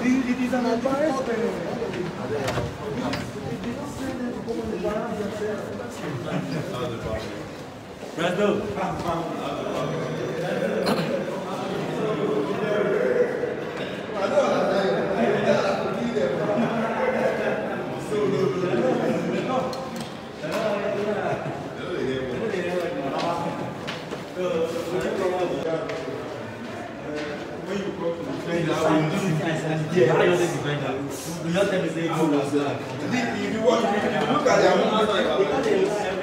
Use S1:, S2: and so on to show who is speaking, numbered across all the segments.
S1: It is an advice.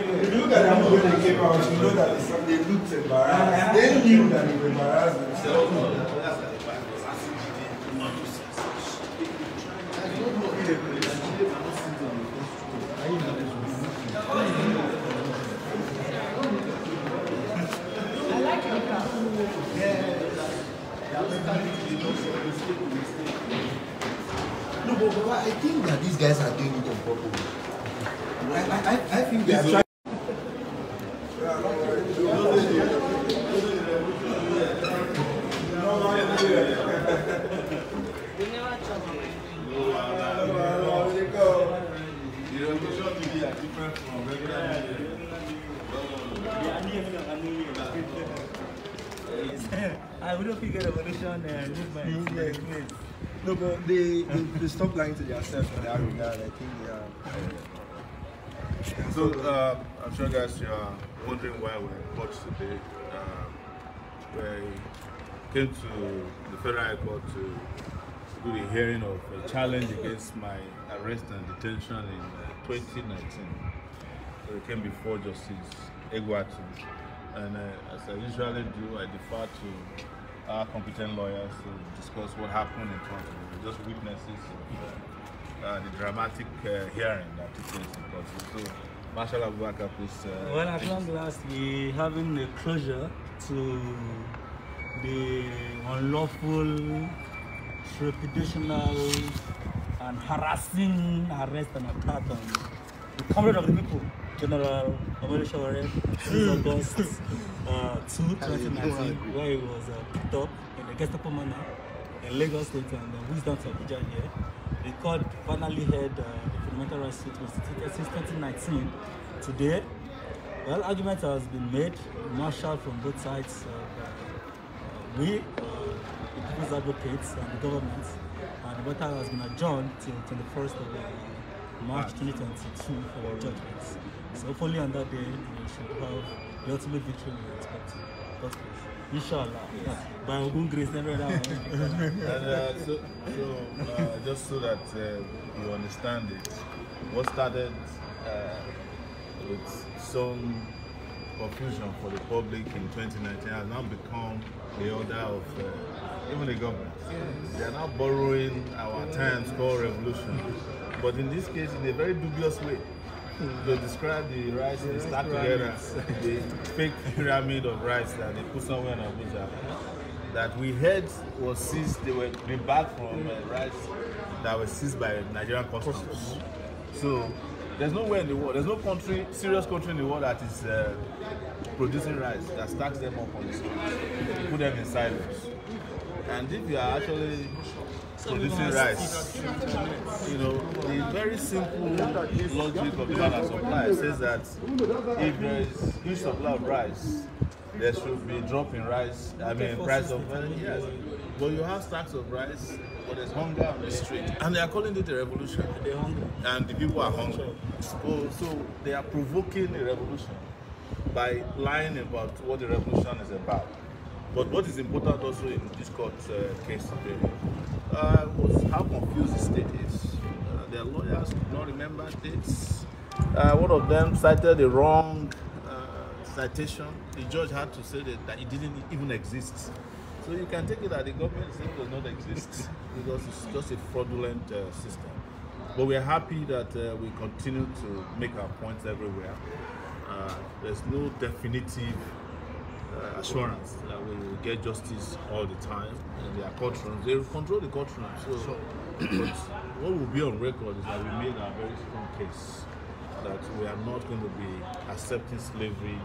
S1: If you look at them when they came out, you know that they looked embarrassed. They knew that they were embarrassed themselves.
S2: No, but I think that these guys are doing it on purpose. I think they are trying.
S3: I wouldn't figure revolution movement.
S1: No, but they stop lying to themselves in that regard. I think
S4: So I'm sure guys you are wondering why we're in court today. We came to the Federal High Court to do the hearing of a challenge against my arrest and detention in 2019. So we came before Justice Egwatu, and as I usually do, I defer to our competent lawyers to discuss what happened in front of them. We're just witnesses of the dramatic hearing that took place in court. So, Marshal Abuja, please.
S3: Well, at long last, we're having a closure to the unlawful, trepidational, and harassing arrest and attack on the comrade of the people, General Sowore, since August 2, 2019, where he was picked up in a Gestapo manner in Lagos State and whisked down to Abuja here. The court finally heard the fundamental rights suit was instituted since 2019. Today, well, argument has been made, marshaled from both sides. The people's advocates and the government, and the matter has been adjourned till 21st of March 2022 for the judgments. So hopefully on that day we should have the ultimate victory we expect. Inshallah. Yeah. By Ogun grace, never that.
S4: And just so that you understand it, what started with some confusion for the public in 2019 has now become the order of even the government. They are now borrowing our terms called revolution, but in this case in a very dubious way. They describe the rice they stack together, the fake pyramid of rice that they put somewhere in Abuja, that we heard was seized. They were back from rice that was seized by Nigerian customs. So there's nowhere in the world, there's no country, serious country in the world that is producing rice that stacks them up on the street, put them in silos. And if you are actually producing rice, you know, the very simple logic of demand and supply says that if there is huge supply of rice, there should be a drop in rice, price of yes. But you have stacks of rice, but there's hunger on the street. And they are calling it a revolution. And the people are hungry. So they are provoking a revolution by lying about what the revolution is about. But what is important also in this court case today was how confused the state is. Their lawyers could not remember dates. One of them cited the wrong citation. The judge had to say that it didn't even exist. So you can take it that the government system does not exist because it's just a fraudulent system. But we are happy that we continue to make our points everywhere. There's no definitive assurance that we will get justice all the time in their courtrooms. They will control the courtroom. So but what will be on record is that we made a very strong case that we are not going to be accepting slavery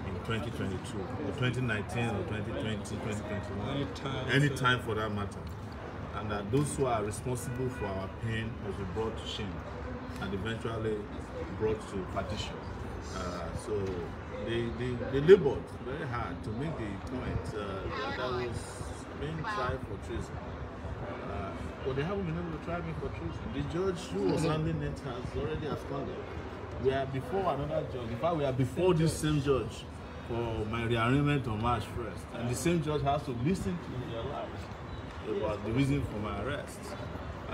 S4: in 2022 or 2019 or 2020, 2021, any time for that matter. and that those who are responsible for our pain must be brought to shame and eventually brought to partition. So they labored very hard to make the point that was being tried for treason. But they haven't been able to try me for treason. The judge who was handling it has already absconded. We are before another judge. In fact, we are before this same judge for my rearrangement on March 1st. And the same judge has to listen to their lives about the reason for my arrest.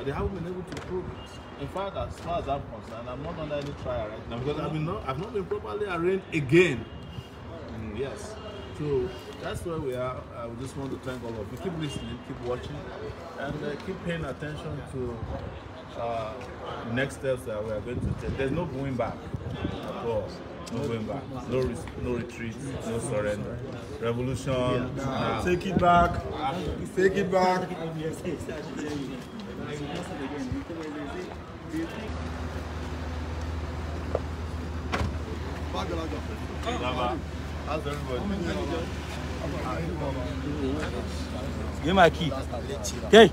S4: They haven't been able to prove it. In fact, as far as I'm concerned, I'm not under any trial right now because I've not been properly arraigned again. Yes. So that's where we are. I just want to thank all of you. Keep listening, keep watching, and keep paying attention to next steps that we are going to take. There's no going back at all. No going back. No retreat. No surrender. Revolution.
S1: Take it back. Take it back.
S4: How's everybody?
S3: Give me my key. Okay.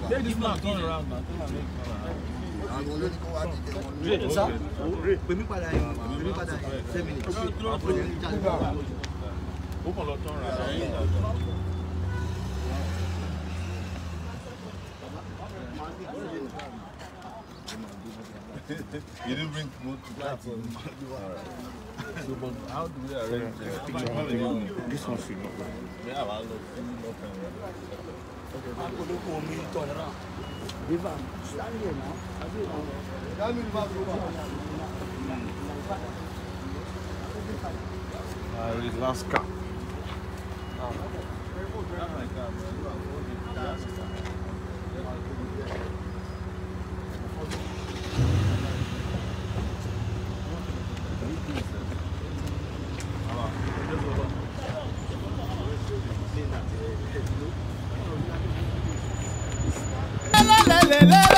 S3: Take this man, turn around now.
S4: You didn't bring food to that. So, but how do we arrange this one? Should not be. Yeah, I'll look. Last car.
S2: Le